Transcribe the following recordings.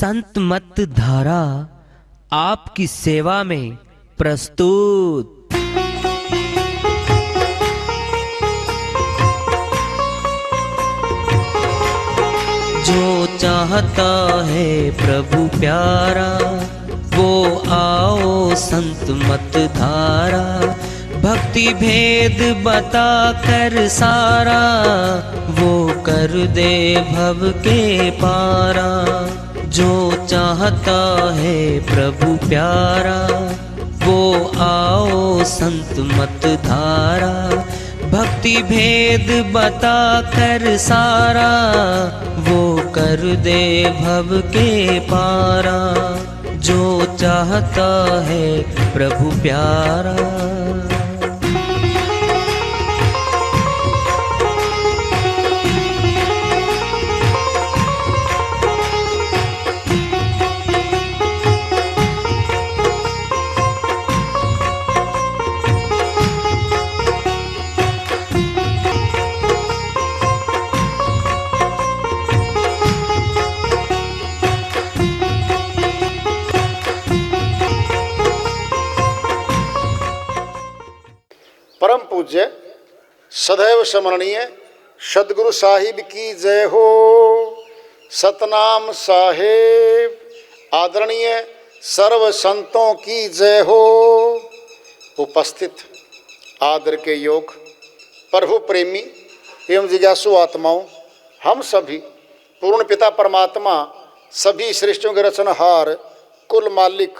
संत मत धारा आपकी सेवा में प्रस्तुत। जो चाहता है प्रभु प्यारा वो आओ संत मत धारा, भक्ति भेद बता कर सारा वो कर दे भव के पारा। जो चाहता है प्रभु प्यारा वो आओ संत मत धारा, भक्ति भेद बता कर सारा वो कर दे भव के पारा। जो चाहता है प्रभु प्यारा। परम पूज्य सदैव स्मरणीय सदगुरु साहिब की जय हो। सतनाम साहेब आदरणीय सर्व संतों की जय हो। उपस्थित आदर के योग प्रभु प्रेमी एवं जिज्ञासु आत्माओं, हम सभी पूर्ण पिता परमात्मा सभी सृष्टियों के रचनहार कुल मालिक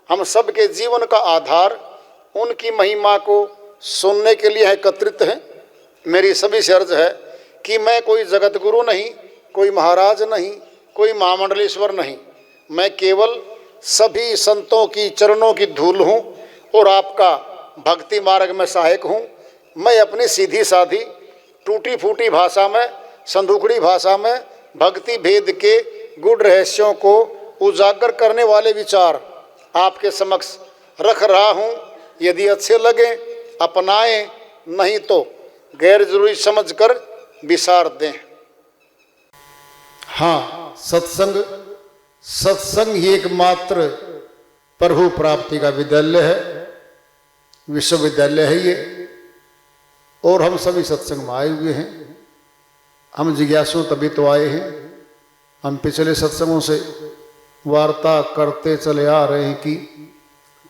हम सब के जीवन का आधार उनकी महिमा को सुनने के लिए एकत्रित हैं। मेरी सभी से अर्ज है कि मैं कोई जगत गुरु नहीं, कोई महाराज नहीं, कोई महामंडलेश्वर नहीं, मैं केवल सभी संतों की चरणों की धूल हूँ और आपका भक्ति मार्ग में सहायक हूँ। मैं अपनी सीधी साधी टूटी फूटी भाषा में, संदूकड़ी भाषा में भक्ति भेद के गुड़ रहस्यों को उजागर करने वाले विचार आपके समक्ष रख रहा हूँ। यदि अच्छे लगे अपनाएं, नहीं तो गैर जरूरी समझकर विसार दें। हाँ, सत्संग ही एकमात्र प्रभु प्राप्ति का विद्यालय है, विश्वविद्यालय है ये। और हम सभी सत्संग में आए हुए हैं। हम जिज्ञासु तभी तो आए हैं। हम पिछले सत्संगों से वार्ता करते चले आ रहे हैं कि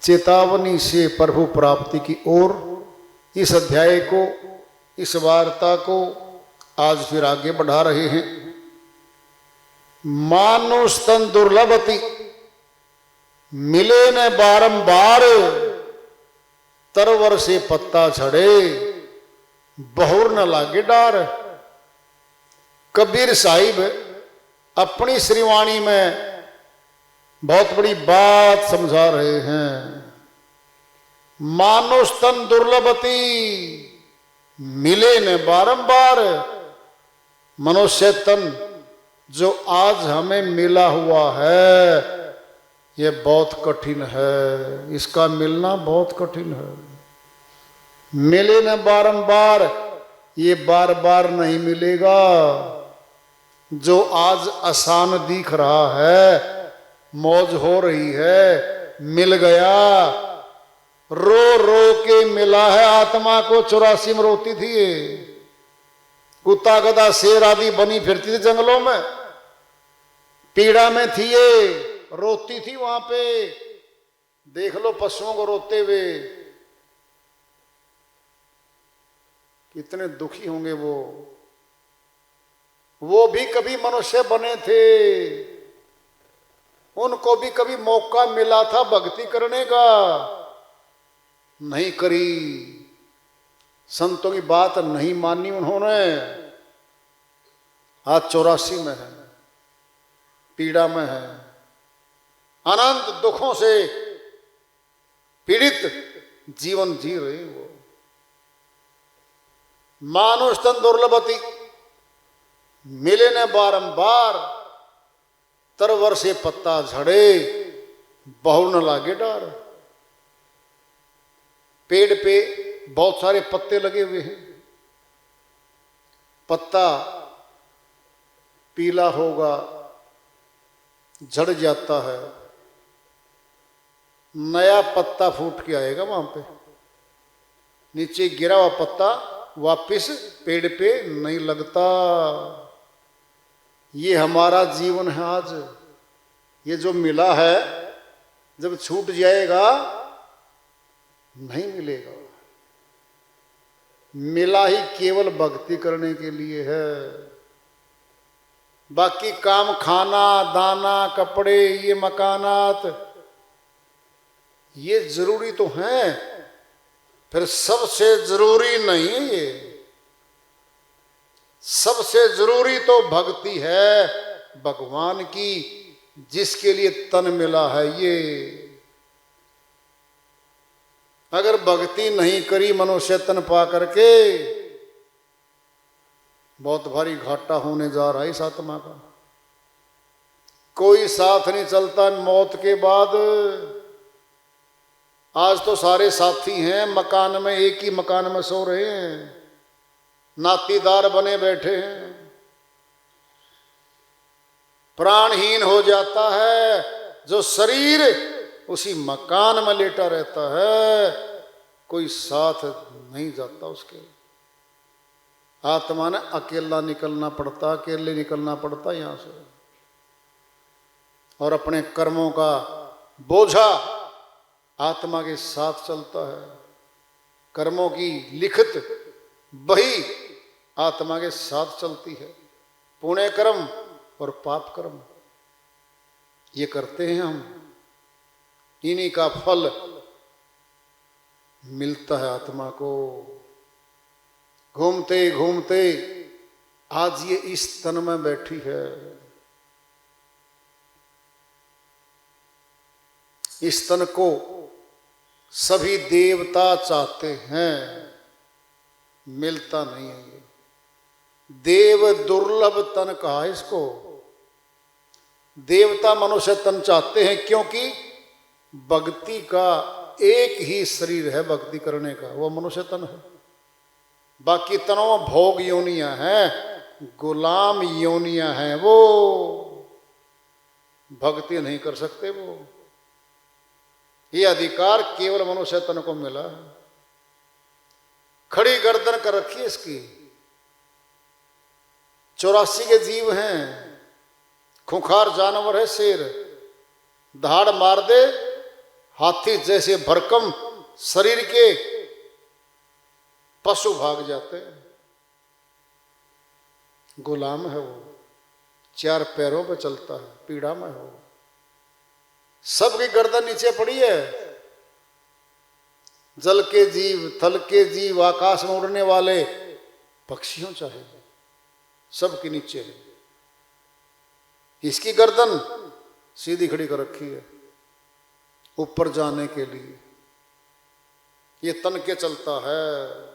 चेतावनी से प्रभु प्राप्ति की ओर इस अध्याय को, इस वार्ता को आज फिर आगे बढ़ा रहे हैं। मानुष तन दुर्लभति मिले न बारंबार, तरवर से पत्ता झड़े बहुर न लागे डार। कबीर साहिब अपनी श्रीवाणी में बहुत बड़ी बात समझा रहे हैं। मानुष तन दुर्लभति मिले न बारंबार, मनुष्य तन जो आज हमें मिला हुआ है ये बहुत कठिन है, इसका मिलना बहुत कठिन है। मिले न बारंबार, ये बार बार नहीं मिलेगा। जो आज आसान दिख रहा है, मौज हो रही है, मिल गया। रो रो के मिला है आत्मा को। 84 में रोती थी ये। कुत्ता गधा शेर आदि बनी फिरती थी जंगलों में, पीड़ा में थी ये, रोती थी वहां पे। देख लो पशुओं को रोते हुए, कितने दुखी होंगे वो भी कभी मनुष्य बने थे। उनको भी कभी मौका मिला था भक्ति करने का, नहीं करी। संतों की बात नहीं मानी उन्होंने। आज 84 में है, पीड़ा में है, अनंत दुखों से पीड़ित जीवन जी रहे वो। मानुष तन दुर्लभति मिले न बारंबार, तरवर से पत्ता झड़े बहुर न लागे डार। पेड़ पे बहुत सारे पत्ते लगे हुए हैं, पत्ता पीला होगा, झड़ जाता है, नया पत्ता फूट के आएगा वहां पे। नीचे गिरा हुआ पत्ता वापिस पेड़ पे नहीं लगता। ये हमारा जीवन है आज। ये जो मिला है जब छूट जाएगा नहीं मिलेगा। मिला ही केवल भक्ति करने के लिए है। बाकी काम, खाना दाना, कपड़े, ये मकानात, ये जरूरी तो हैं, फिर सबसे जरूरी नहीं है ये। सबसे जरूरी तो भक्ति है भगवान की, जिसके लिए तन मिला है ये। अगर भक्ति नहीं करी मनुष्य तन पा करके, बहुत भारी घाटा होने जा रहा है इस आत्मा का। कोई साथ नहीं चलता मौत के बाद। आज तो सारे साथी हैं, मकान में, एक ही मकान में सो रहे हैं, नातीदार बने बैठे हैं। प्राणहीन हो जाता है जो शरीर उसी मकान में लेटा रहता है, कोई साथ नहीं जाता उसके। आत्मा ने अकेला निकलना पड़ता, अकेले निकलना पड़ता यहां से, और अपने कर्मों का बोझा आत्मा के साथ चलता है। कर्मों की लिखित बही आत्मा के साथ चलती है। पुण्य कर्म और पाप कर्म ये करते हैं हम, इन्हीं का फल मिलता है आत्मा को। घूमते घूमते आज ये इस तन में बैठी है। इस तन को सभी देवता चाहते हैं, मिलता नहीं है ये। देव दुर्लभ तन कहा है इसको। देवता मनुष्य तन चाहते हैं क्योंकि भक्ति का एक ही शरीर है, भक्ति करने का, वो मनुष्य तन है। बाकी तनों भोग योनियां हैं, गुलाम योनियां हैं, वो भक्ति नहीं कर सकते। वो ये अधिकार केवल मनुष्य तन को मिला है। खड़ी गर्दन कर रखी है इसकी। 84 के जीव हैं, खूंखार जानवर है शेर, दहाड़ मार दे हाथी जैसे भरकम शरीर के पशु भाग जाते हैं। गुलाम है वो, 4 पैरों पे चलता है, पीड़ा में हो। सबकी गर्दन नीचे पड़ी है। जल के जीव, थल के जीव, आकाश में उड़ने वाले पक्षियों चाहे, सबके नीचे है। इसकी गर्दन सीधी खड़ी कर रखी है ऊपर जाने के लिए। ये तन के चलता है।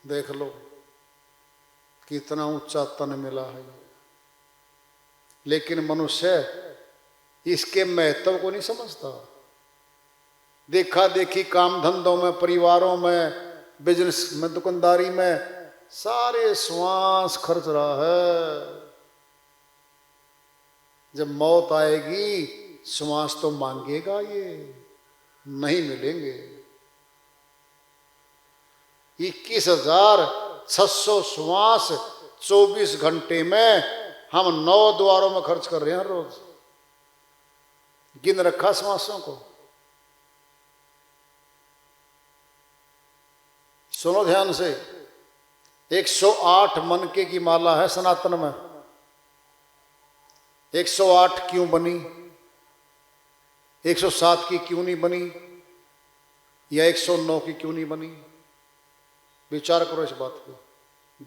देख लो कितना ऊंचा तन मिला है। लेकिन मनुष्य इसके महत्व को नहीं समझता। देखा देखी काम धंधों में, परिवारों में, बिजनेस में, दुकानदारी में सारे श्वास खर्च रहा है। जब मौत आएगी श्वास तो मांगेगा, ये नहीं मिलेंगे। 21,600 श्वास 24 घंटे में हम 9 द्वारों में खर्च कर रहे हैं हर रोज। गिन रखा श्वासों को। सुनो ध्यान से, 108 मनके की माला है सनातन में। 108 क्यों बनी, 107 की क्यों नहीं बनी, या 109 की क्यों नहीं बनी? विचार करो इस बात पे।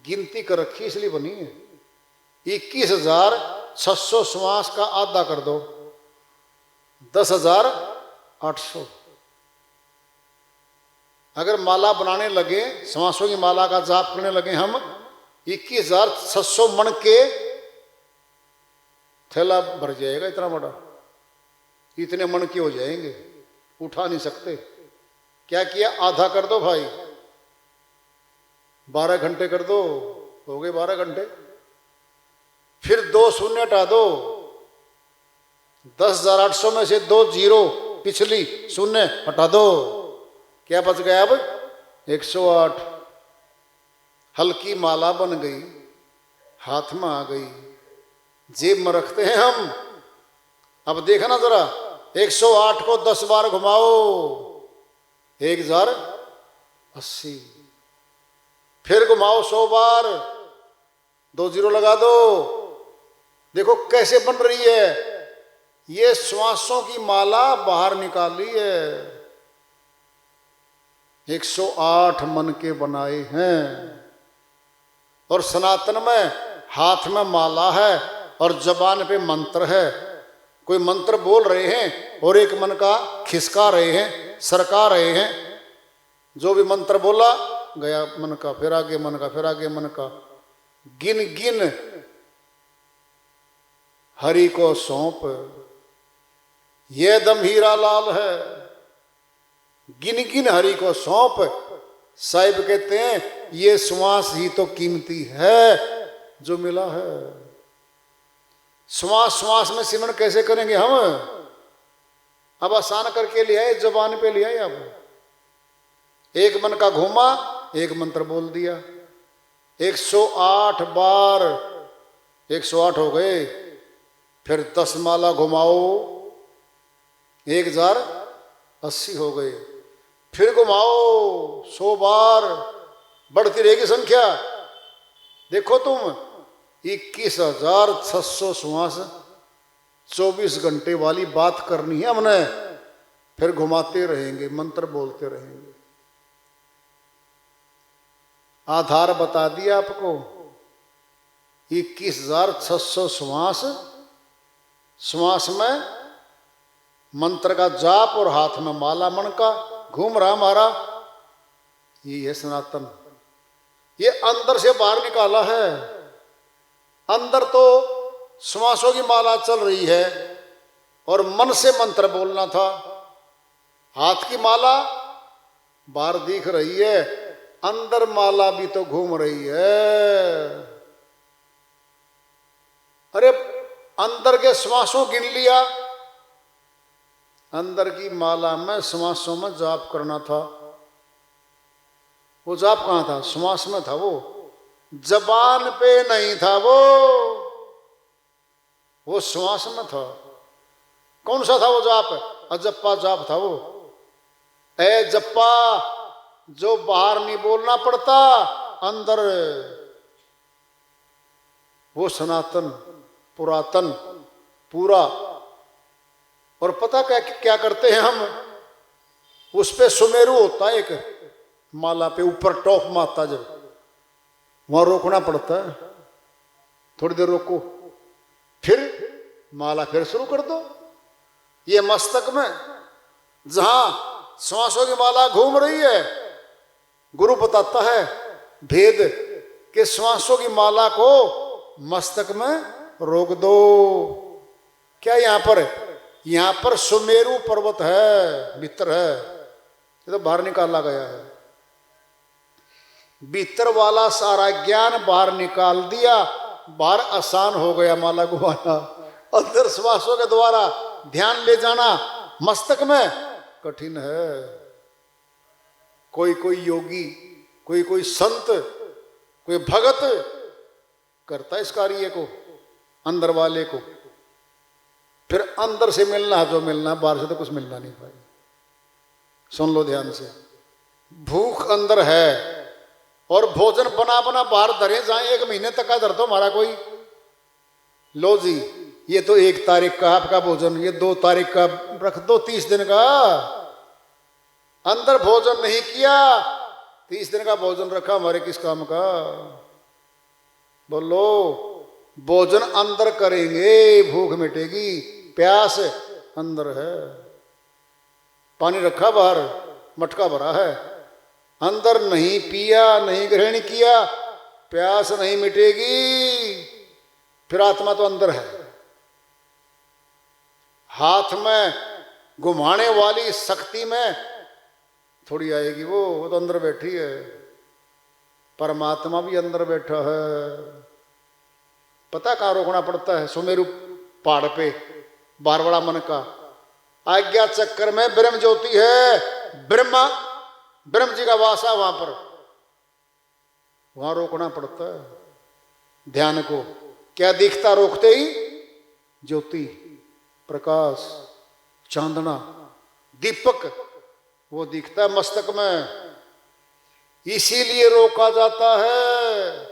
गिनती कर रखी इसलिए बनी है। 21,600 श्वास का आधा कर दो, 10,800। अगर माला बनाने लगे, श्वासों की माला का जाप करने लगे हम, 21,600 मन के थैला भर जाएगा इतना बड़ा। इतने मन के हो जाएंगे, उठा नहीं सकते। क्या किया? आधा कर दो भाई, 12 घंटे कर दो, हो गए 12 घंटे। फिर 2 शून्य हटा दो, 10,800 में से 2 जीरो पिछली शून्य हटा दो, क्या बच गया अब 108। हल्की माला बन गई, हाथ में आ गई, जेब में रखते हैं हम। अब देखना जरा, 108 को 10 बार घुमाओ, 1080। फिर घुमाओ 100 बार, 2 जीरो लगा दो। देखो कैसे बन रही है, ये श्वासों की माला बाहर निकाली है। 108 मन के बनाए हैं। और सनातन में हाथ में माला है और जबान पे मंत्र है। कोई मंत्र बोल रहे हैं और एक मन का खिसका रहे हैं, सरका रहे हैं। जो भी मंत्र बोला गया मन का, फिर आगे मन का, फिर आगे मन का। गिन गिन हरि को सौंप, ये दम हीरा लाल है। गिन गिन हरि को सौंप। साहिब कहते हैं ये श्वास ही तो कीमती है जो मिला है। श्वास श्वास में सिमरन कैसे करेंगे हम? अब आसान करके ले आए, जबान पे ले आए। अब एक मन का घूमा, एक मंत्र बोल दिया, 108 बार, 108 हो गए। फिर 10 माला घुमाओ, 1080 हो गए। फिर घुमाओ 100 बार, बढ़ती रहेगी संख्या। देखो तुम 21,600 श्वास 24 घंटे वाली बात करनी है हमने। फिर घुमाते रहेंगे, मंत्र बोलते रहेंगे। आधार बता दिया आपको, 21,600 श्वास, श्वास में मंत्र का जाप और हाथ में माला मन का घूम रहा हमारा। ये है सनातन। ये अंदर से बाहर निकाला है। अंदर तो श्वासों की माला चल रही है और मन से मंत्र बोलना था। हाथ की माला बाहर दिख रही है, अंदर माला भी तो घूम रही है। अरे अंदर के श्वासों गिन लिया, अंदर की माला में श्वासों में जाप करना था। वो जाप कहाँ था? श्वास में था। वो जबान पे नहीं था, वो श्वास में था। कौन सा था वो जाप? अजप्पा जाप था वो। ए जप्पा, जो बाहर नहीं बोलना पड़ता, अंदर। वो सनातन, पुरातन, पूरा। और पता क्या करते हैं हम? उस पे सुमेरु होता है एक, माला पे ऊपर टॉप मारता, जब वहां रोकना पड़ता है। थोड़ी देर रोको, फिर माला फिर शुरू कर दो। ये मस्तक में जहां श्वासों की माला घूम रही है, गुरु बताता है भेद कि श्वासों की माला को मस्तक में रोक दो। क्या यहां पर सुमेरु पर्वत है, भीतर है। ये तो बाहर निकाला गया है। भीतर वाला सारा ज्ञान बाहर निकाल दिया, बाहर आसान हो गया माला घुमाना। अंदर श्वासों के द्वारा ध्यान ले जाना मस्तक में कठिन है। कोई कोई योगी, कोई कोई संत, कोई भगत करता है इस कार्य को, अंदर वाले को। फिर अंदर से मिलना है जो मिलना, बाहर से तो कुछ मिलना नहीं पाए। सुन लो ध्यान से। भूख अंदर है और भोजन बना बना बाहर धरे जाए, 1 महीने तक का धर दो हमारा कोई। लो जी, ये तो 1 तारीख का आपका भोजन, ये 2 तारीख का रख दो, 30 दिन का। अंदर भोजन नहीं किया, 30 दिन का भोजन रखा, हमारे किस काम का? बोलो। भोजन अंदर करेंगे, भूख मिटेगी। प्यास अंदर है। पानी रखा बाहर, मटका भरा है, अंदर नहीं पिया, नहीं ग्रहण किया, प्यास नहीं मिटेगी। फिर आत्मा तो अंदर है। हाथ में घुमाने वाली शक्ति में थोड़ी आएगी, वो तो अंदर बैठी है। परमात्मा भी अंदर बैठा है। पता कहाँ रोकना पड़ता है? सुमेरु पहाड़ पे बारवाड़ा मन का आज्ञा चक्कर में ब्रह्म ज्योति है, ब्रह्म जी का वास है वहां पर, वहां रोकना पड़ता है ध्यान को। क्या दिखता रोकते ही? ज्योति, प्रकाश, चांदना, दीपक, वो दिखता है मस्तक में, इसीलिए रोका जाता है।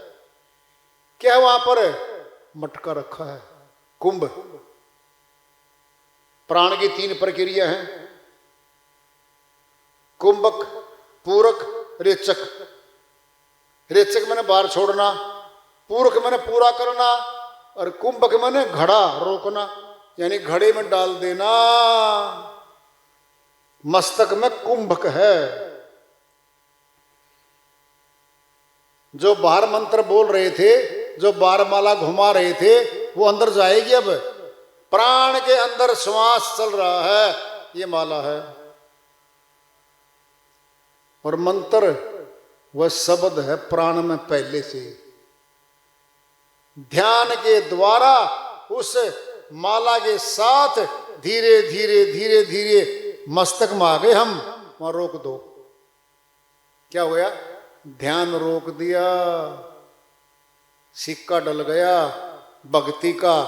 क्या वहां पर मटका रखा है, कुंभ। प्राण की 3 प्रक्रिया हैं, कुंभक, पूरक, रेचक। रेचक मैंने बाहर छोड़ना, पूरक मैंने पूरा करना, और कुंभक मैंने घड़ा रोकना, यानी घड़े में डाल देना। मस्तक में कुंभक है। जो बाहर मंत्र बोल रहे थे, जो बारमाला घुमा रहे थे, वो अंदर जाएगी। अब प्राण के अंदर श्वास चल रहा है, ये माला है। और मंत्र वह शब्द है प्राण में पहले से। ध्यान के द्वारा उस माला के साथ धीरे धीरे धीरे धीरे मस्तक में आ गए हम। वहां रोक दो। क्या हो गया? ध्यान रोक दिया, सिक्का डल गया भक्ति का,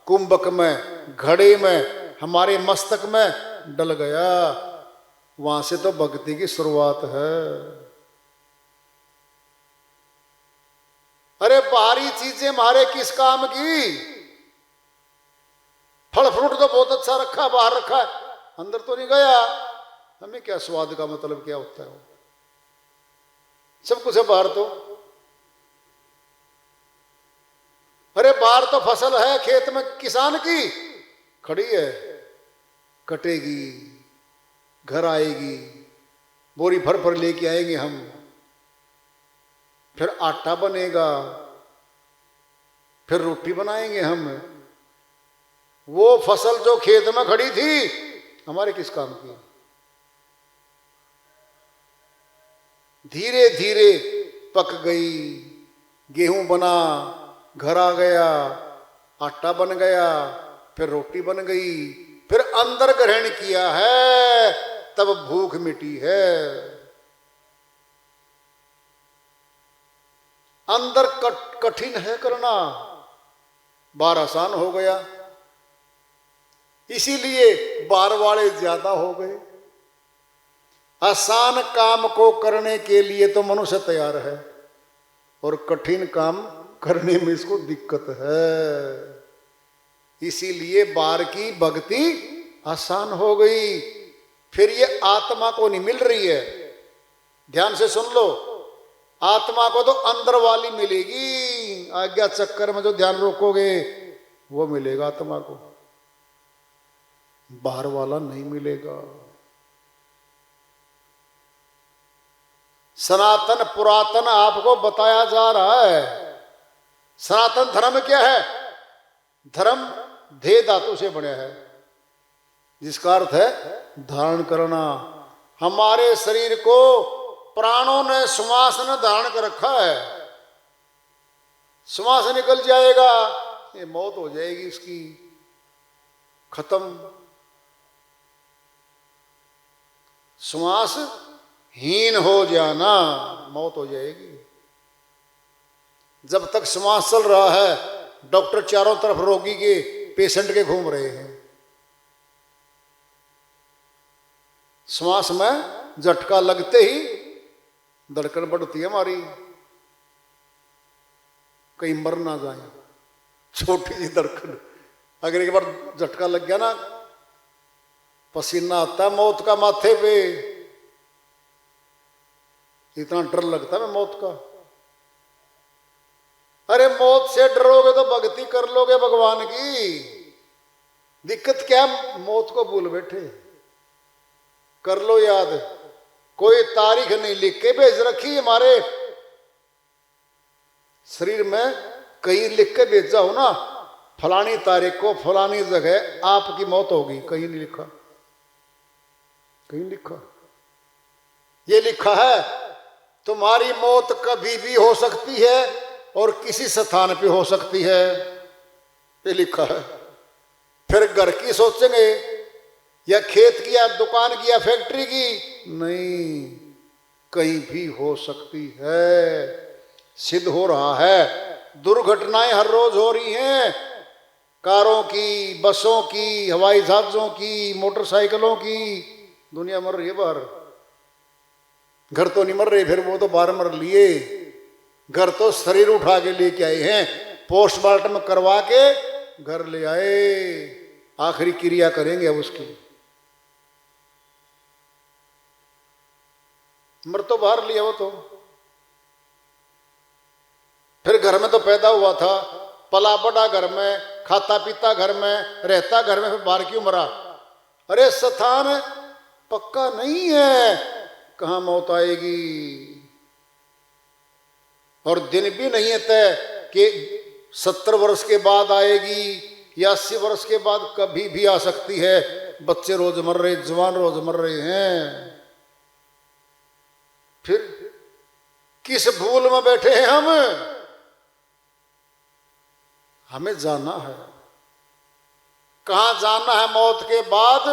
कुंभक में, घड़े में, हमारे मस्तक में डल गया। वहां से तो भक्ति की शुरुआत है। अरे बाहरी चीजें हमारे किस काम की? फल फ्रूट तो बहुत अच्छा रखा, बाहर रखा है, अंदर तो नहीं गया। हमें क्या स्वाद का मतलब क्या होता है? सब कुछ है बाहर तो। अरे बाहर तो फसल है खेत में किसान की, खड़ी है, कटेगी, घर आएगी, बोरी भर भर लेके आएंगे हम, फिर आटा बनेगा, फिर रोटी बनाएंगे हम। वो फसल जो खेत में खड़ी थी हमारे किस काम की? धीरे धीरे पक गई, गेहूं बना, घर आ गया, आटा बन गया, फिर रोटी बन गई, फिर अंदर ग्रहण किया है, तब भूख मिटी है। अंदर कठिन है करना, बाहर आसान हो गया। इसीलिए बाहर वाले ज्यादा हो गए। आसान काम को करने के लिए तो मनुष्य तैयार है, और कठिन काम करने में इसको दिक्कत है। इसीलिए बाहर की भक्ति आसान हो गई। फिर ये आत्मा को नहीं मिल रही है। ध्यान से सुन लो, आत्मा को तो अंदर वाली मिलेगी। आज्ञा चक्कर में जो ध्यान रोकोगे वो मिलेगा आत्मा को, बाहर वाला नहीं मिलेगा। सनातन पुरातन आपको बताया जा रहा है। सनातन धर्म क्या है? धर्म धे धातु से बना है, जिसका अर्थ है धारण करना। हमारे शरीर को प्राणों ने, श्वास ने धारण कर रखा है। श्वास निकल जाएगा, ये मौत हो जाएगी इसकी, खत्म। श्वास हीन हो जाना, मौत हो जाएगी। जब तक श्वास चल रहा है, डॉक्टर चारों तरफ रोगी के, पेशेंट के घूम रहे हैं। श्वास में झटका लगते ही धड़कन बढ़ती है हमारी, कहीं मर ना जाए। छोटी सी धड़कन, अगर एक बार झटका लग गया ना, पसीना आता है मौत का माथे पे। इतना डर लगता है मौत का। अरे मौत से डरोगे तो भक्ति कर लोगे भगवान की। दिक्कत क्या? मौत को भूल बैठे। कर लो याद, कोई तारीख नहीं लिख के भेज रखी हमारे शरीर में, कहीं लिख के भेजा हो ना, फलानी तारीख को फलानी जगह आपकी मौत होगी, कहीं नहीं लिखा। कहीं लिखा? ये लिखा है तुम्हारी मौत कभी भी हो सकती है और किसी स्थान पे हो सकती है। पे लिखा है। फिर घर की सोचेंगे या खेत की या दुकान की या फैक्ट्री की, नहीं, कहीं भी हो सकती है। सिद्ध हो रहा है, दुर्घटनाएं हर रोज हो रही हैं, कारों की, बसों की, हवाई जहाजों की, मोटरसाइकिलों की, दुनिया मर रही है बाहर। घर तो नहीं मर रहे, फिर वो तो बाहर मर लिए। घर तो शरीर उठा के लेके आए हैं, पोस्टमार्टम करवा के घर ले आए, आखिरी क्रिया करेंगे अब उसकी। मर तो बाहर लिया वो तो, फिर घर में तो पैदा हुआ था, पला बड़ा घर में, खाता पीता घर में, रहता घर में, फिर बाहर क्यों मरा? अरे स्थान पक्का नहीं है, कहां मौत आएगी, और दिन भी नहीं है तय कि 70 वर्ष के बाद आएगी या 80 वर्ष के बाद, कभी भी आ सकती है। बच्चे रोज मर रहे, जवान रोज मर रहे हैं। फिर किस भूल में बैठे हैं हम? हमें जाना है, कहां जाना है मौत के बाद,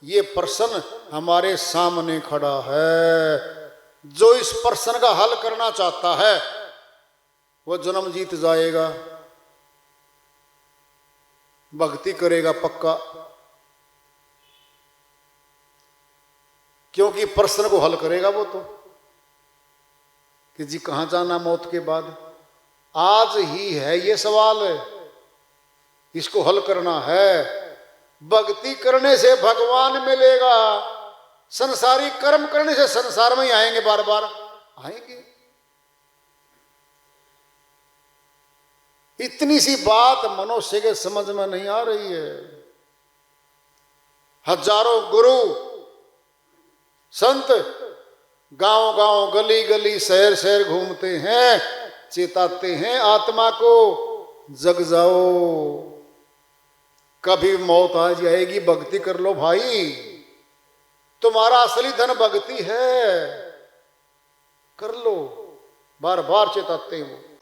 ये प्रश्न हमारे सामने खड़ा है। जो इस प्रश्न का हल करना चाहता है वो जन्म जीत जाएगा, भक्ति करेगा पक्का, क्योंकि प्रश्न को हल करेगा वो तो, कि जी कहां जाना मौत के बाद। आज ही है ये सवाल, इसको हल करना है। भक्ति करने से भगवान मिलेगा, संसारी कर्म करने से संसार में ही आएंगे, बार बार आएंगे। इतनी सी बात मनुष्य के समझ में नहीं आ रही है। हजारों गुरु संत गांव गांव, गली गली, शहर शहर घूमते हैं, चेताते हैं आत्मा को, जग जाओ, कभी मौत आ जाएगी, भक्ति कर लो भाई, तुम्हारा असली धन भक्ति है, कर लो। बार बार चेताते हैं वो।